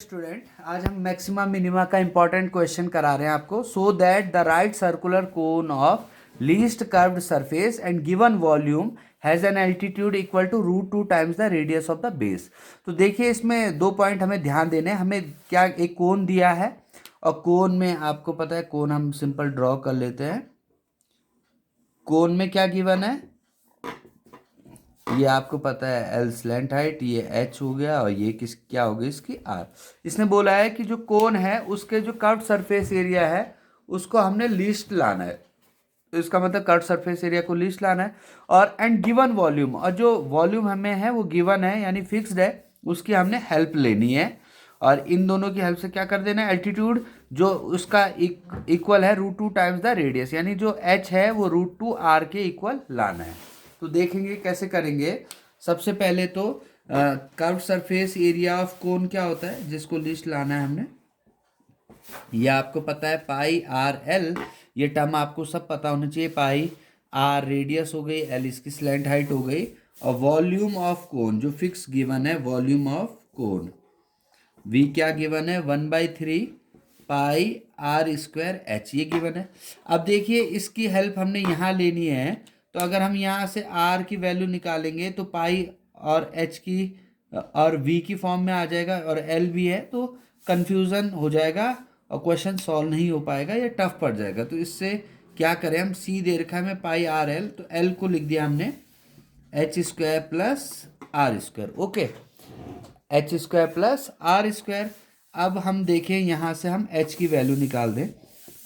Student, आज हम maxima minima का इंपॉर्टेंट क्वेश्चन करा रहे हैं आपको. So that the right circular cone of least curved surface and given volume has an altitude equal to √2 times the radius of the base. तो देखिए, इसमें दो पॉइंट हमें ध्यान देने हैं. हमें क्या एक कोन दिया है, और कोन में आपको पता है, कोन हम सिंपल ड्रॉ कर लेते हैं. कोन में क्या गिवन है, ये आपको पता है एल स्लैंट हाइट, ये एच हो गया, और ये क्या हो गई इसकी आर. इसने बोला है कि जो कोन है उसके जो कर्व्ड सरफेस एरिया है उसको हमने लीस्ट लाना है. तो इसका मतलब कर्व्ड सरफेस एरिया को लीस्ट लाना है. और एंड गिवन वॉल्यूम, और जो वॉल्यूम हमें है वो गिवन है यानी फिक्स्ड है, उसकी हमने हेल्प लेनी है. और इन दोनों की हेल्प से क्या कर देना है, एल्टीट्यूड जो उसका इक्वल है √2 टाइम्स द रेडियस, यानी जो एच है वो √2 आर के इक्वल लाना है. तो देखेंगे कैसे करेंगे. सबसे पहले तो curve surface area of cone क्या होता है जिसको लिस्ट लाना है हमने. ये आपको पता है पाई आर एल, ये टर्म आपको सब पता होना चाहिए. पाई आर रेडियस हो गई, एल इसकी स्लैंट हाइट हो गई, और वॉल्यूम ऑफ कोन जो फिक्स गिवन है, वॉल्यूम ऑफ कोन वी क्या गिवन है, 1/3 पाई आर स्क्वायर एच, ये गिवन है. अब देखिए, इसकी हेल्प हमने यहाँ लेनी है. तो अगर हम यहाँ से आर की वैल्यू निकालेंगे तो पाई और एच की और वी की फॉर्म में आ जाएगा, और एल भी है, तो कन्फ्यूज़न हो जाएगा और क्वेश्चन सॉल्व नहीं हो पाएगा, या टफ पड़ जाएगा. तो इससे क्या करें, हम सी दे रखा है हमें पाई आर एल, तो एल को लिख दिया हमने H square plus R square. Okay, H square plus R square. अब हम देखें यहाँ से हम एच की वैल्यू निकाल दें,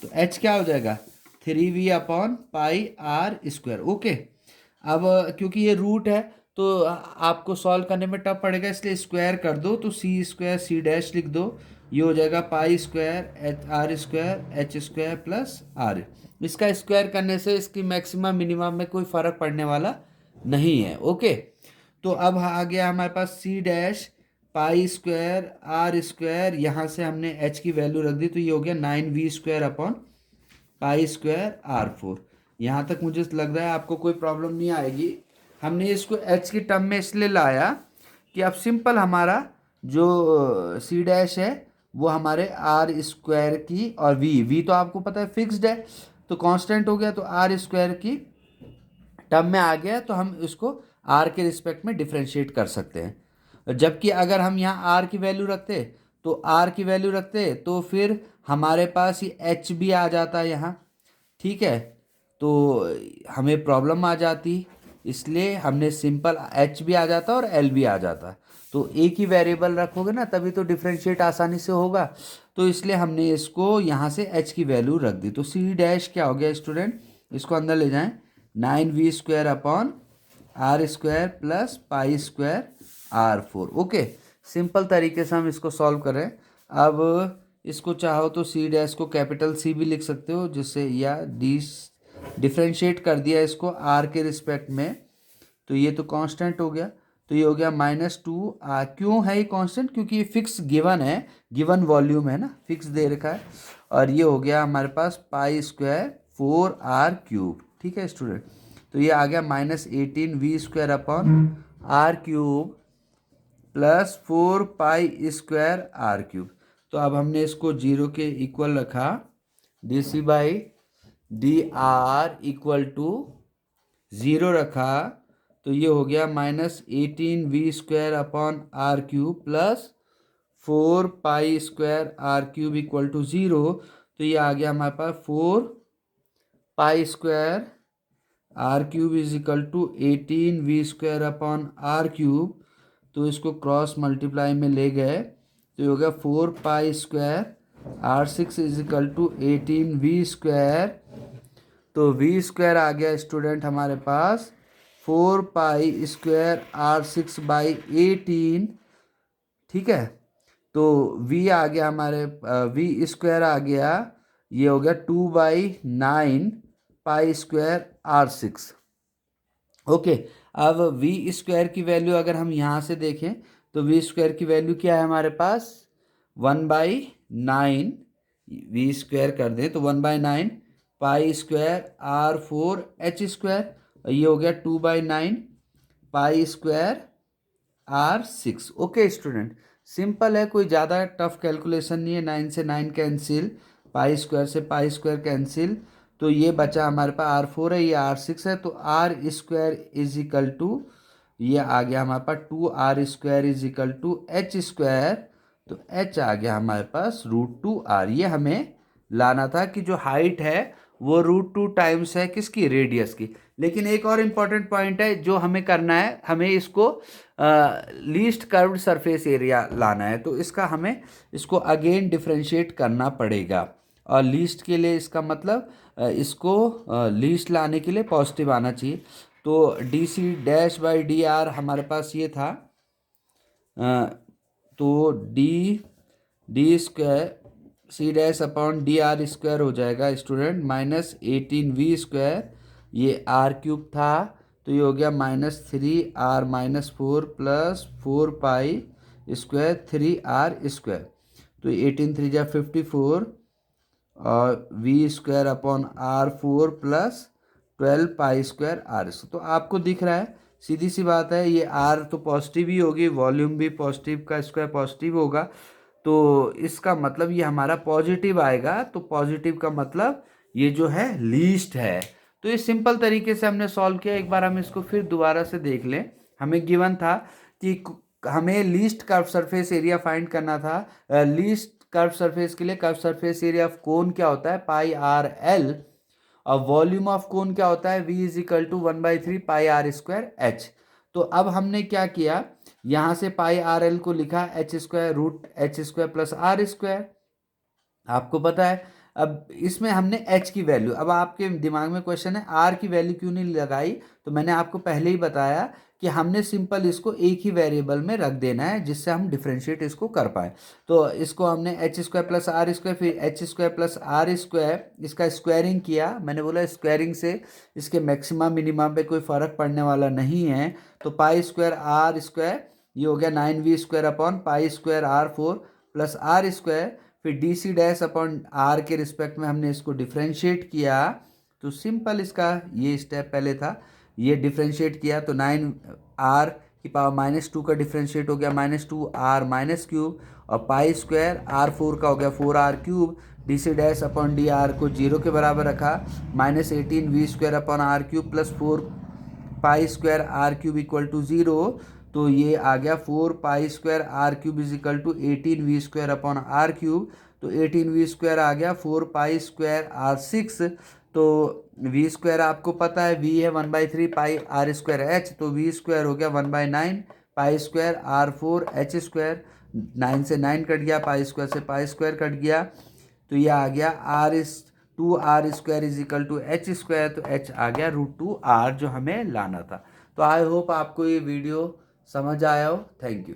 तो एच क्या हो जाएगा, 3v upon pi R square. Okay, अब क्योंकि ये रूट है तो आपको सॉल्व करने में टफ पड़ेगा, इसलिए स्क्वायर कर दो. तो सी स्क्वायर सी डैश लिख दो, ये हो जाएगा pi square H R square H square plus R. इसका स्क्वायर करने से इसकी मैक्सिमम मिनिमम में कोई फ़र्क पड़ने वाला नहीं है. ओके, तो अब आ गया हमारे पास C dash pi square R square, यहाँ से हमने एच की वैल्यू रख दी, तो ये हो गया 9v square upon pi square R 4. यहाँ तक मुझे लग रहा है आपको कोई प्रॉब्लम नहीं आएगी. हमने इसको एच की टर्म में इसलिए लाया कि अब सिंपल हमारा जो सी डैश है वो हमारे आर स्क्वायर की, और वी तो आपको पता है फिक्स्ड है, तो कांस्टेंट हो गया, तो आर स्क्वायर की टर्म में आ गया, तो हम इसको आर के रिस्पेक्ट में डिफ्रेंशिएट कर सकते हैं. जबकि अगर हम यहाँ आर की वैल्यू रखते, तो आर की वैल्यू रखते तो फिर हमारे पास ये एच भी आ जाता यहाँ. ठीक है, तो हमें प्रॉब्लम आ जाती, इसलिए हमने सिंपल एच भी आ जाता और एल भी आ जाता. तो एक ही वेरिएबल रखोगे ना, तभी तो डिफ्रेंशिएट आसानी से होगा. तो इसलिए हमने इसको यहाँ से एच की वैल्यू रख दी. तो सी डैश क्या हो गया स्टूडेंट, इसको अंदर ले जाएं, 9v square upon R square plus pi square R 4. Okay, simple तरीके से हम इसको सॉल्व करें. अब इसको चाहो तो सी डैश को कैपिटल सी भी लिख सकते हो, जिससे या डी डिफ्रेंशिएट कर दिया इसको आर के रिस्पेक्ट में, तो ये तो कांस्टेंट हो गया. तो ये हो गया -2 आर. क्यों है ये कांस्टेंट, क्योंकि ये फिक्स गिवन है, गिवन वॉल्यूम है ना, फिक्स दे रखा है. और ये हो गया हमारे पास पाई स्क्वायर 4r³. ठीक है स्टूडेंट, तो ये आ गया -18v square upon r³ plus 4 pi square r³. तो अब हमने इसको 0 के इक्वल रखा, dc/dr इक्वल टू 0 रखा, तो ये हो गया -18v square upon r³ plus 4 pi square r³ equal to 0. तो ये आ गया हमारे पास 4 pi square r³ is equal to 18v square upon r³. तो इसको क्रॉस मल्टीप्लाई में ले गए, तो ये हो गया 4 pi square r6 is equal to 18v square. तो v स्क्वायर आ गया स्टूडेंट हमारे पास 4 पाई स्क्वायर r6/18. ठीक है, तो v आ गया हमारे v स्क्वायर आ गया, ये हो गया 2/9 पाई स्क्वायर r6. ओके, अब वी स्क्वायर की वैल्यू अगर हम यहाँ से देखें, तो वी स्क्वायर की वैल्यू क्या है हमारे पास, 1/9. वी स्क्वायर कर दें तो 1/9 पाई स्क्वायर r4h स्क्वायर, ये हो गया 2/9 पाई square r6. Okay student, simple है, कोई ज़्यादा टफ कैलकुलेशन नहीं है। 9 से 9 कैंसिल, पाई स्क्वायर से पाई स्क्वायर कैंसिल, तो ये बचा हमारे पास R4 है, ये R6 है, तो R square is equal to, ये आ गया हमारे पास 2R square is equal to H square, तो एच आ गया हमारे पास √2R। ये हमें लाना था कि जो हाइट है वो √2 टाइम्स है किसकी, रेडियस की। लेकिन एक और इम्पॉर्टेंट पॉइंट है जो हमें करना है, हमें इसको लीस्ट कर्व्ड सरफेस एरिया लाना है, तो इसका हमें इसको अगेन डिफरेंशिएट करना पड़ेगा। और लीस्ट के लिए इसका मतलब इसको लीस्ट लाने के लिए पॉजिटिव आना चाहिए। तो D C dash by D R हमारे पास ये था, तो D square C dash upon D R square हो जाएगा स्टूडेंट, -18V², ये R³ था, तो ये हो गया -3R-4 प्लस 4π² 3R², तो 18 3 जा 54 और V² upon R4 plus 12π²R²। तो आपको दिख रहा है, सीधी सी बात है, ये R तो पॉजिटिव ही होगी, वॉल्यूम भी पॉजिटिव का स्क्वायर पॉजिटिव होगा, तो इसका मतलब ये हमारा पॉजिटिव आएगा। तो पॉजिटिव का मतलब ये जो है लीस्ट है। तो ये सिंपल तरीके से हमने सॉल्व किया। एक बार हम इसको फिर दोबारा से देख लें। हमें गिवन था कि हमें least curve surface area find करना था। लीस्ट कर्व सरफेस के लिए curve surface area of cone क्या होता है, πRL, और वॉल्यूम ऑफ कोन क्या होता है, V is equal to 1/3 πR²H। तो अब हमने क्या किया, यहाँ से πRL को लिखा H² प्लस R²। आपको पता है, अब इसमें हमने h की वैल्यू, अब आपके दिमाग में क्वेश्चन है r की वैल्यू क्यों नहीं लगाई, तो मैंने आपको पहले ही बताया कि हमने सिंपल इसको एक ही वेरिएबल में रख देना है जिससे हम डिफरेंशिएट इसको कर पाए। तो इसको हमने H² प्लस R², फिर H² प्लस R², इसका स्क्वायरिंग किया। मैंने बोला स्क्वायरिंग से इसके मैक्सिमम मिनिमम पे कोई फ़र्क पड़ने वाला नहीं है, तो π²R², ये हो गया 9V² upon π²R4 plus R², फिर D C dash upon R के रिस्पेक्ट में हमने इसको डिफ्रेंशिएट किया। तो सिंपल इसका ये स्टेप पहले था, ये डिफ्रेंशिएट किया, तो 9R की पावर -2 का डिफ्रेंशिएट हो गया -2R-³ और π²R4 का हो गया 4R³। D C dash upon D R को 0 के बराबर रखा, -18V² upon R³ plus 4π²R³ equal to 0, तो ये आ गया 4π²R³ is equal to 18V² upon R³, तो 18V² आ गया 4π²R6। तो V² आपको पता है, V है 1/3 πR²H, तो V² हो गया 1/9 π²R4H²। 9 से 9 कट गया, π² से π² कट गया, तो ये आ गया 2R² is equal to H², तो H आ गया √2R जो हमें लाना था। तो आई होप आपको ये वीडियो समझ आया हो। Thank you.